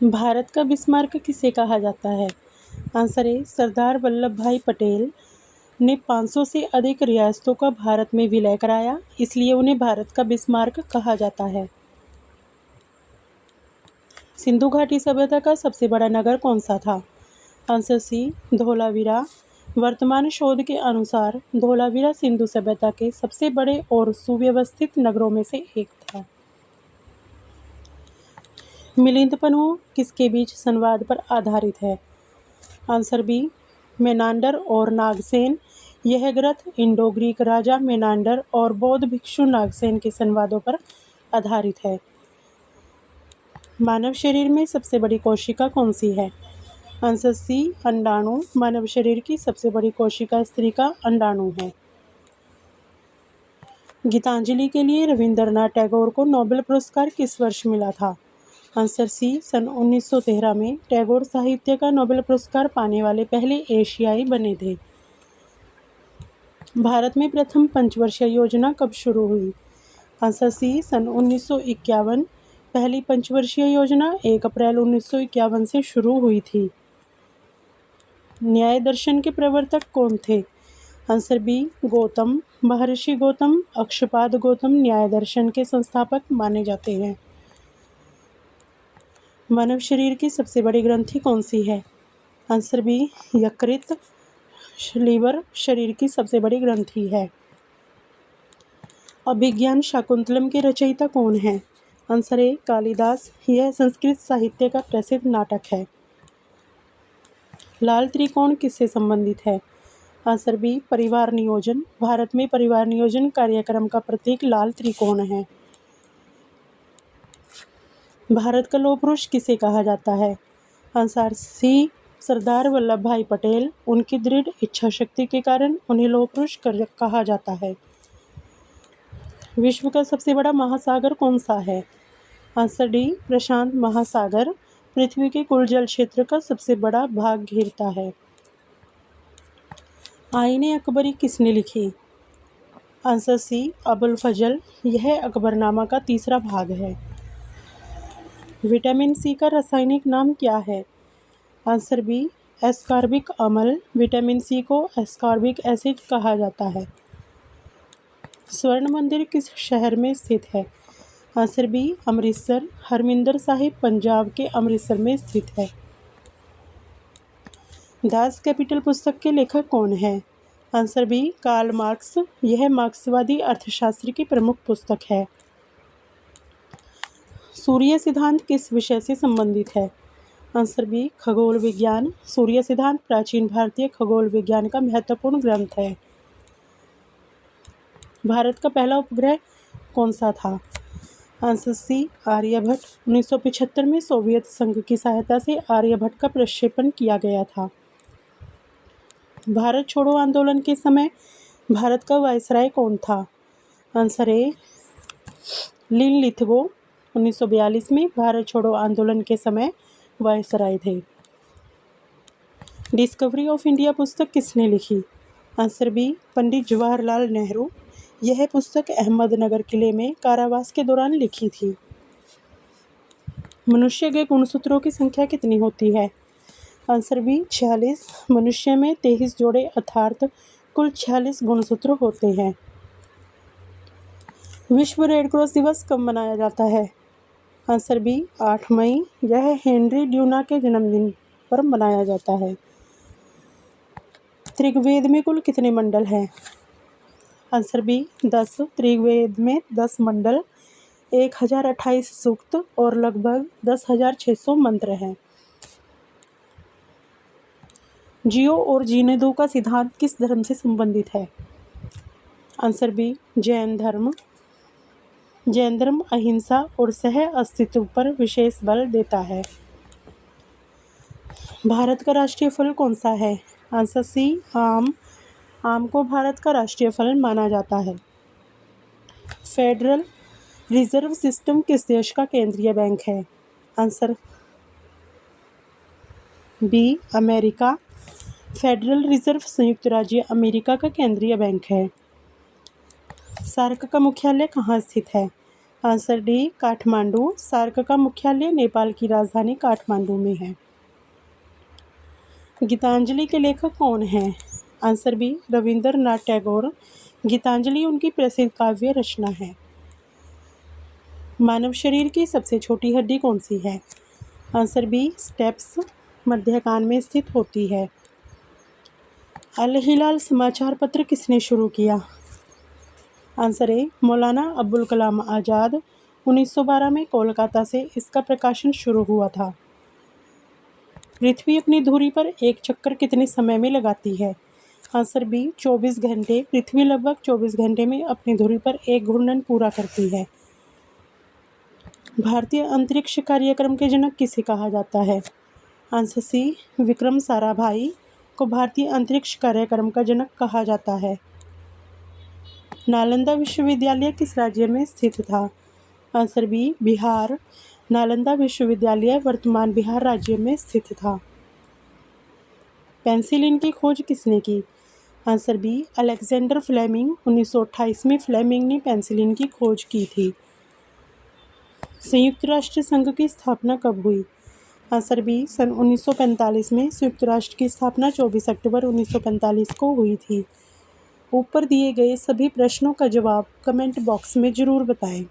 भारत का बिस्मार्क किसे कहा जाता है? आंसर ए सरदार वल्लभ भाई पटेल ने 500 से अधिक रियासतों का भारत में विलय कराया, इसलिए उन्हें भारत का बिस्मार्क कहा जाता है। सिंधु घाटी सभ्यता का सबसे बड़ा नगर कौन सा था? Answer C Dholavira. वर्तमान शोध के अनुसार धोलावीरा सिंधु सभ्यता के सबसे बड़े और सुव्यवस्थित नगरों में से एक था। मिलिंद पन्हु किसके बीच संवाद पर आधारित है? आंसर बी मेनांडर और नागसेन। यह ग्रंथ इंडो ग्रीक राजा मेनांडर और बौद्ध भिक्षु नागसेन के संवादों पर आधारित है। मानव शरीर में सबसे बड़ी कोशिका कौन सी है? आंसर सी अंडाणु। मानव शरीर की सबसे बड़ी कोशिका स्त्री का अंडाणु है। गीतांजलि के लिए रविंद्रनाथ टैगोर को नोबेल पुरस्कार किस वर्ष मिला था? आंसर सी सन 1913 में टैगोर साहित्य का नोबेल पुरस्कार पाने वाले पहले एशियाई बने थे। भारत में प्रथम पंचवर्षीय योजना कब शुरू हुई? आंसर सी सन 1951। पहली पंचवर्षीय योजना 1 अप्रैल 1951 से शुरू हुई थी। न्याय दर्शन के प्रवर्तक कौन थे? Answer B Gautam. महर्षि गौतम अक्षपाद गौतम न्याय दर्शन के संस्थापक माने जाते हैं। मानव शरीर की सबसे बड़ी ग्रंथि कौन सी है? आंसर बी यकृत। लीवर शरीर की सबसे बड़ी ग्रंथि है। अभिज्ञान शाकुंतलम के रचयिता कौन है? Answer A Kalidas. यह संस्कृत साहित्य का प्रसिद्ध नाटक है। लाल त्रिकोण किससे संबंधित है? आंसर बी परिवार नियोजन। भारत में परिवार नियोजन कार्यक्रम का प्रतीक लाल त्रिकोण है। भारत का लौह पुरुष किसे कहा जाता है? आंसर सी सरदार वल्लभ भाई पटेल। उनकी दृढ़ इच्छा शक्ति के कारण उन्हें लौह पुरुष कहा जाता है। विश्व का सबसे बड़ा महासागर कौन सा है? आंसर डी प्रशांत महासागर। पृथ्वी के कुल जल क्षेत्र का सबसे बड़ा भाग घेरता है। आईने अकबरी किसने लिखी? आंसर सी अबुल फजल। यह अकबरनामा का तीसरा भाग है। विटामिन सी का रासायनिक नाम क्या है? आंसर बी एस्कॉर्बिक अम्ल। विटामिन सी को एस्कॉर्बिक एसिड कहा जाता है। स्वर्ण मंदिर किस शहर में स्थित है? Answer B Amritsar. हरमिंदर साहिब पंजाब के अमृतसर में स्थित है। दास कैपिटल पुस्तक के लेखक कौन है? Answer B Karl Marx. यह मार्क्सवादी अर्थशास्त्र की प्रमुख पुस्तक है। सूर्य सिद्धांत किस विषय से संबंधित है? आंसर बी खगोल विज्ञान। सूर्य सिद्धांत प्राचीन भारतीय खगोल विज्ञान का महत्वपूर्ण ग्रंथ है। भारत का पहला उपग्रह कौन सा था? आंसर सी आर्यभट्ट। 1975 में सोवियत संघ की सहायता से आर्यभट्ट का प्रक्षेपण किया गया था। भारत छोड़ो आंदोलन के समय भारत का वायसराय कौन था? Answer A Linlithgow. 1942 में भारत छोड़ो आंदोलन के समय वायसराय थे। डिस्कवरी ऑफ इंडिया पुस्तक किसने लिखी? Answer B Pandit Jawaharlal Nehru. यह पुस्तक अहमदनगर किले में कारावास के दौरान लिखी थी। मनुष्य के गुणसूत्रों की संख्या कितनी होती है? Answer B 46। मनुष्य में 23 जोड़े अर्थात कुल 46 गुणसूत्र होते हैं। विश्व रेड क्रॉस दिवस कब मनाया जाता है? आंसर बी 8 मई। यह हेनरी ड्यूना के जन्मदिन पर मनाया जाता है। ऋग्वेद में कुल कितने मंडल हैं? Answer B 10। ऋग्वेद में 10 मंडल, 1028 सूक्त और लगभग 10,600 मंत्र हैं। जियो और जीने दो का सिद्धांत किस धर्म से संबंधित है? आंसर बी जैन धर्म। जैन धर्म अहिंसा और सह अस्तित्व पर विशेष बल देता है। भारत का राष्ट्रीय फल कौन सा है? आंसर सी आम। आम को भारत का राष्ट्रीय फल माना जाता है। फेडरल रिजर्व सिस्टम किस देश का केंद्रीय बैंक है? Answer B America. Federal reserve संयुक्त राज्य अमेरिका का केंद्रीय बैंक है। सार्क का मुख्यालय कहाँ स्थित है? Answer D Kathmandu. सार्क का मुख्यालय नेपाल की राजधानी काठमांडू में है। गीतांजलि के लेखक कौन हैं? Answer B Rabindranath Tagore. गीतांजलि उनकी प्रसिद्ध काव्य रचना है। मानव शरीर की सबसे छोटी हड्डी कौन सी है? आंसर बी स्टेप्स मध्य कान में स्थित होती है। अल हिलाल समाचार पत्र किसने शुरू किया? Answer A Maulana Abul Kalam Azad. 1912 में कोलकाता से इसका प्रकाशन शुरू हुआ था। पृथ्वी अपनी धुरी पर एक चक्कर कितने समय में लगाती है? आंसर बी 24 घंटे। पृथ्वी लगभग 24 घंटे में अपनी धुरी पर एक घूर्णन पूरा करती है। भारतीय अंतरिक्ष कार्यक्रम के जनक किसे कहा जाता है? आंसर सी विक्रम साराभाई को भारतीय अंतरिक्ष कार्यक्रम का जनक कहा जाता है। नालंदा विश्वविद्यालय किस राज्य में स्थित था? Answer B Bihar. नालंदा विश्वविद्यालय वर्तमान बिहार राज्य में स्थित था। पेंसिलिन की खोज किसने की? Answer B Alexander Fleming. 1928 में फ्लेमिंग ने पेंसिलिन की खोज की थी। संयुक्त राष्ट्र संघ की स्थापना कब हुई? आंसर बी सन 1945 में। संयुक्त राष्ट्र की स्थापना 24 अक्टूबर 1945 को हुई थी। ऊपर दिए गए सभी प्रश्नों का जवाब कमेंट बॉक्स में ज़रूर बताएं।